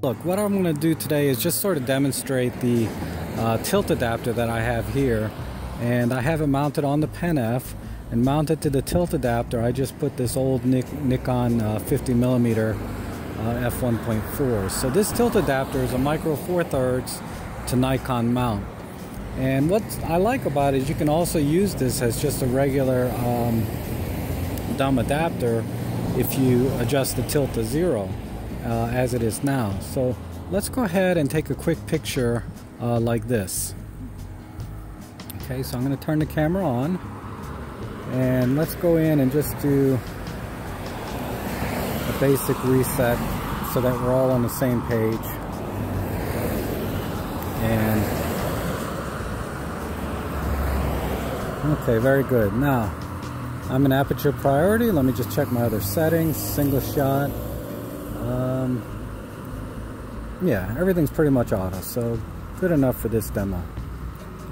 Look, what I'm going to do today is just sort of demonstrate the tilt adapter that I have here, and I have it mounted on the Pen F, and mounted to the tilt adapter I just put this old Nikon 50mm f1.4. So this tilt adapter is a micro 4/3 to Nikon mount, and what I like about it is you can also use this as just a regular dumb adapter if you adjust the tilt to 0 as it is now. So let's go ahead and take a quick picture like this. Okay, so I'm going to turn the camera on, and let's go in and just do a basic reset so that we're all on the same page. And okay, very good. Now I'm in aperture priority. Let me just check my other settings. Single shot. Yeah, everything's pretty much auto, so good enough for this demo.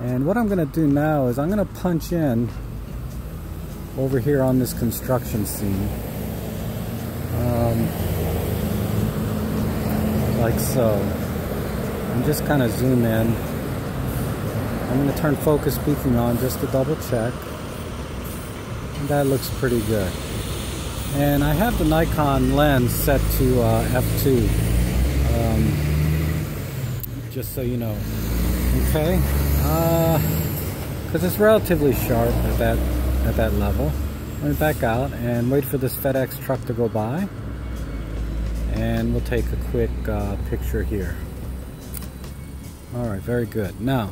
And what I'm going to do now is I'm going to punch in over here on this construction scene, like so. And just kind of zoom in. I'm going to turn focus peaking on just to double check. And that looks pretty good. And I have the Nikon lens set to f2, just so you know. Okay, because it's relatively sharp at that level. Let me back out and wait for this FedEx truck to go by, and we'll take a quick picture here. All right, very good. Now,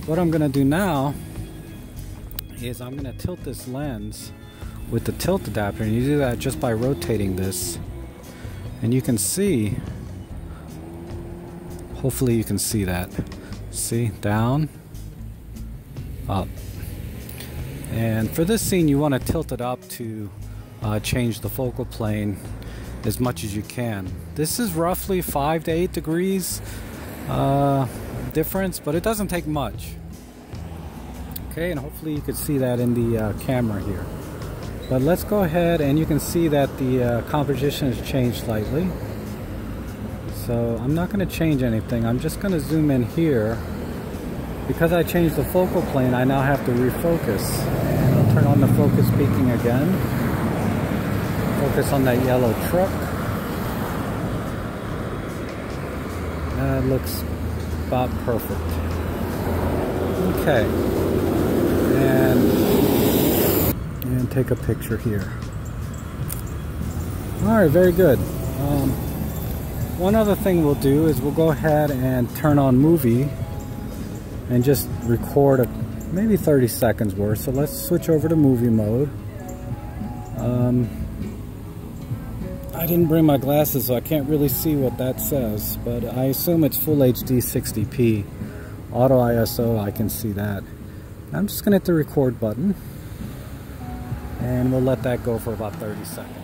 what I'm going to do now is I'm going to tilt this lens with the tilt adapter, and you do that just by rotating this, and you can see, hopefully you can see that. See, down, up. And for this scene you want to tilt it up to change the focal plane as much as you can. This is roughly 5 to 8 degrees difference, but it doesn't take much. Okay, and hopefully you could see that in the camera here. But let's go ahead, and you can see that the composition has changed slightly. So I'm not going to change anything. I'm just going to zoom in here. Because I changed the focal plane, I now have to refocus. And I'll turn on the focus peaking again. Focus on that yellow truck. That looks about perfect. Okay. And take a picture here. Alright, very good. One other thing we'll do is we'll go ahead and turn on movie and just record maybe 30 seconds worth. So let's switch over to movie mode. I didn't bring my glasses, so I can't really see what that says, but I assume it's full HD 60p. Auto ISO, I can see that. I'm just going to hit the record button, and we'll let that go for about 30 seconds.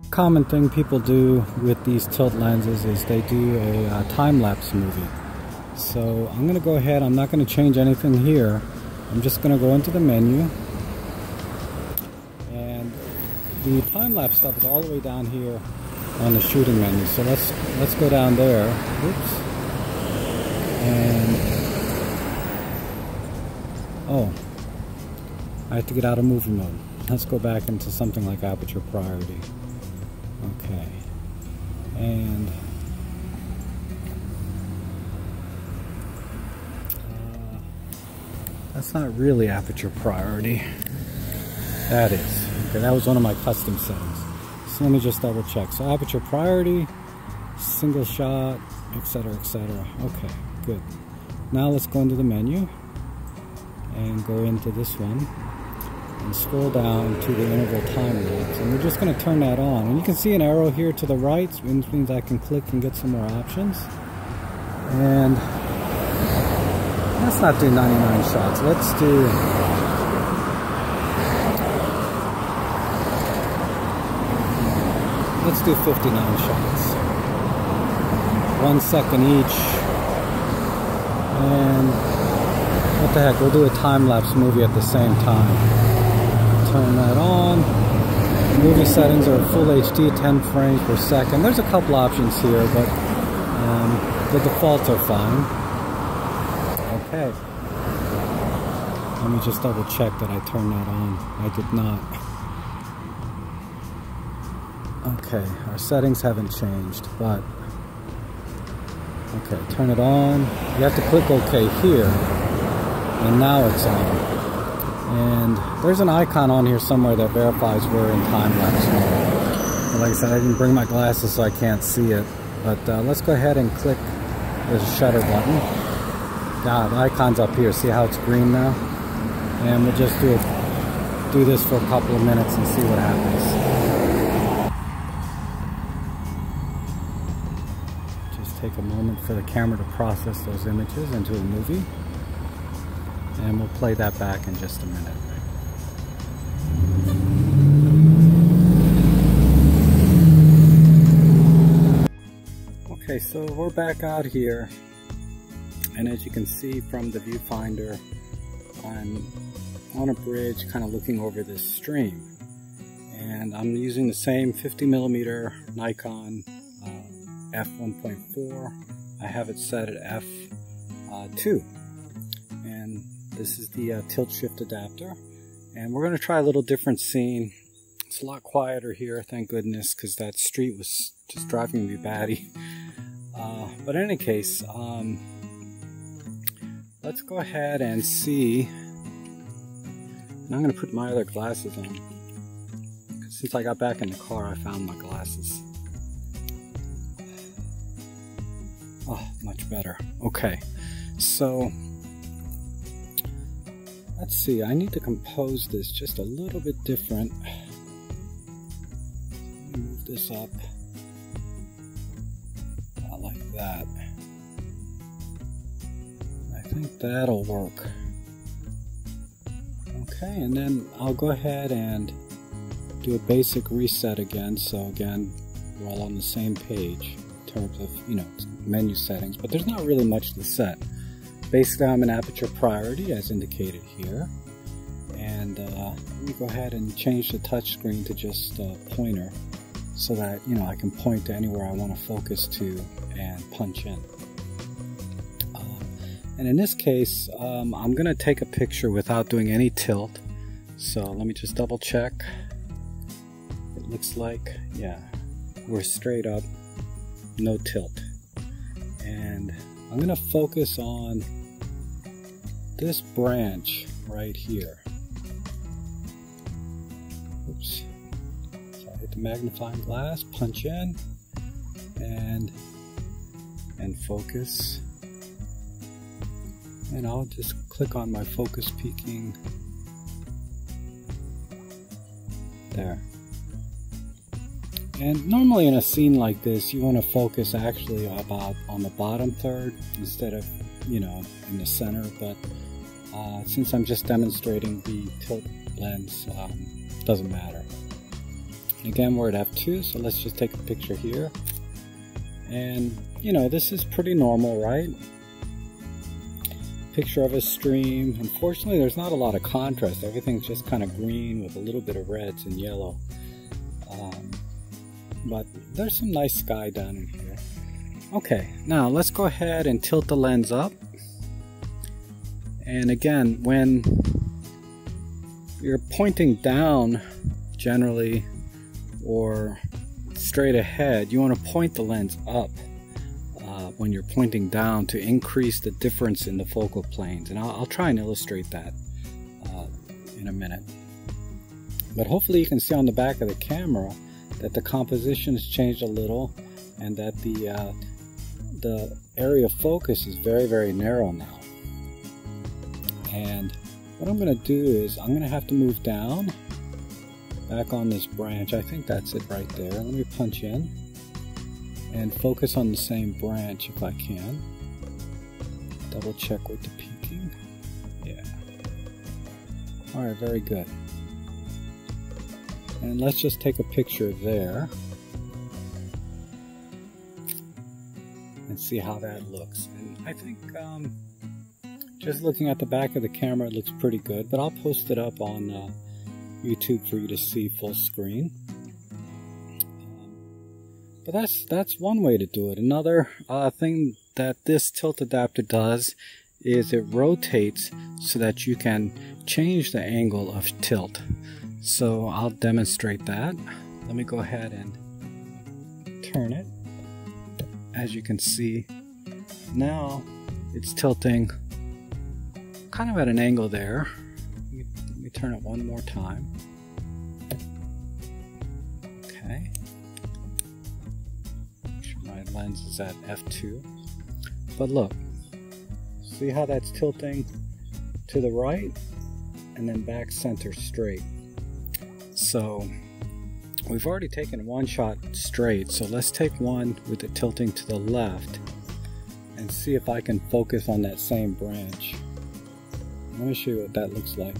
Common thing people do with these tilt lenses is they do a time-lapse movie. So I'm going to go ahead, I'm not going to change anything here. I'm just going to go into the menu, and the time-lapse stuff is all the way down here on the shooting menu. So let's go down there. Oops. And oh, I have to get out of movie mode. Let's go back into something like aperture priority. Okay, and that's not really aperture priority. That is. Okay, that was one of my custom settings. So let me just double check. So aperture priority, single shot, etc., etc. Okay, good. Now let's go into the menu and go into this one. and scroll down to the interval time lapse, and we're just going to turn that on. And you can see an arrow here to the right, which means I can click and get some more options. And let's not do 99 shots. Let's do Let's do 59 shots. 1 second each. And what the heck, we'll do a time-lapse movie at the same time. Turn that on. Movie settings are full HD, 10 frames per second. There's a couple options here, but the defaults are fine. Okay. Let me just double check that I turned that on. I did not. Okay, our settings haven't changed, but okay, turn it on. You have to click OK here, and now it's on. And there's an icon on here somewhere that verifies we're in time-lapse mode. But like I said, I didn't bring my glasses, so I can't see it. But let's go ahead and click the shutter button. The icon's up here. See how it's green now? And we'll just do this for a couple of minutes and see what happens. Take a moment for the camera to process those images into a movie, and we'll play that back in just a minute. Okay, so we're back out here, and as you can see from the viewfinder, I'm on a bridge kind of looking over this stream, and I'm using the same 50mm Nikon f1.4. I have it set at f2, and this is the tilt shift adapter, and we're going to try a little different scene. It's a lot quieter here, thank goodness, because that street was just driving me batty. But in any case, let's go ahead and see. And I'm going to put my other glasses on, because since I got back in the car I found my glasses. Oh, much better. Okay, so let's see. I need to compose this just a little bit different. Move this up like that. I think that'll work. Okay, and then I'll go ahead and do a basic reset again. So again, we're all on the same page in terms of, menu settings, but there's not really much to set. Basically, I'm in aperture priority as indicated here, and let me go ahead and change the touch screen to just a pointer, so that I can point to anywhere I want to focus to and punch in. And in this case, I'm gonna take a picture without doing any tilt, so let me just double check. It looks like, yeah, we're straight up, no tilt. And I'm going to focus on this branch right here. Oops. So I hit the magnifying glass, punch in, and focus. And I'll just click on my focus peaking there. And normally in a scene like this, you want to focus actually about on the bottom third instead of, in the center. But since I'm just demonstrating the tilt lens, it doesn't matter. And again, we're at f2, so let's just take a picture here. And, this is pretty normal, right? Picture of a stream. Unfortunately, there's not a lot of contrast. Everything's just kind of green with a little bit of reds and yellow. But there's some nice sky down in here. Okay, now let's go ahead and tilt the lens up. And again, when you're pointing down generally or straight ahead, you want to point the lens up when you're pointing down to increase the difference in the focal planes. And I'll try and illustrate that in a minute. But hopefully you can see on the back of the camera that the composition has changed a little, and that the area of focus is very, very narrow now. And What I'm going to do is I'm going to have to move down back on this branch. I think that's it right there. Let me punch in and focus on the same branch if I can. Double check with the peaking. Yeah. Alright, very good. And let's just take a picture there and see how that looks. And I think just looking at the back of the camera, it looks pretty good, but I'll post it up on YouTube for you to see full screen. But that's one way to do it. Another thing that this tilt adapter does is it rotates so that you can change the angle of tilt. So I'll demonstrate that. Let me go ahead and turn it. As you can see, now it's tilting kind of at an angle there. Let me turn it one more time. Okay. Make sure my lens is at f2. But look, see how that's tilting to the right and then back center straight. So we've already taken one shot straight, so let's take one with it tilting to the left and see if I can focus on that same branch. Let me show you what that looks like.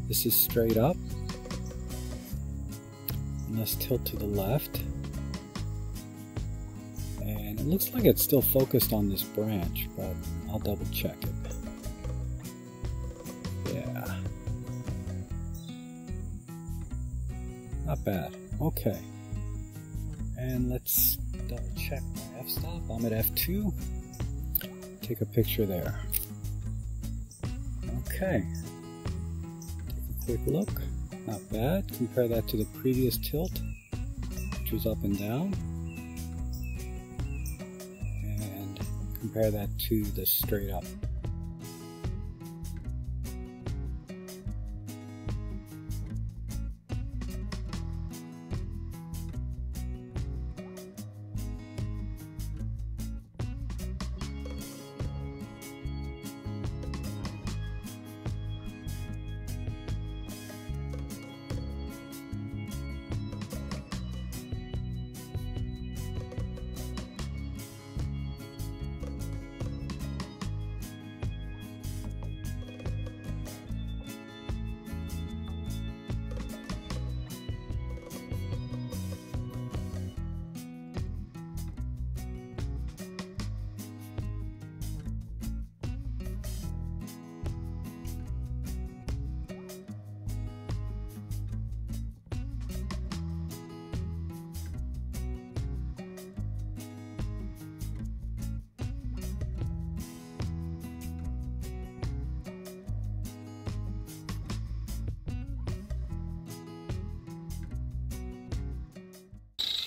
This is straight up. And let's tilt to the left. And it looks like it's still focused on this branch, but I'll double check it. Yeah. Not bad. Okay. And let's double check my f-stop. I'm at f2. Take a picture there. Okay. Take a quick look. Not bad. Compare that to the previous tilt, which was up and down. And compare that to the straight up.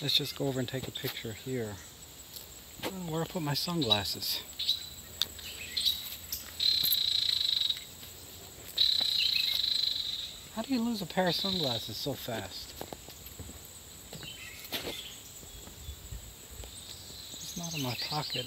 Let's just go over and take a picture here. Oh, where I put my sunglasses? How do you lose a pair of sunglasses so fast? It's not in my pocket.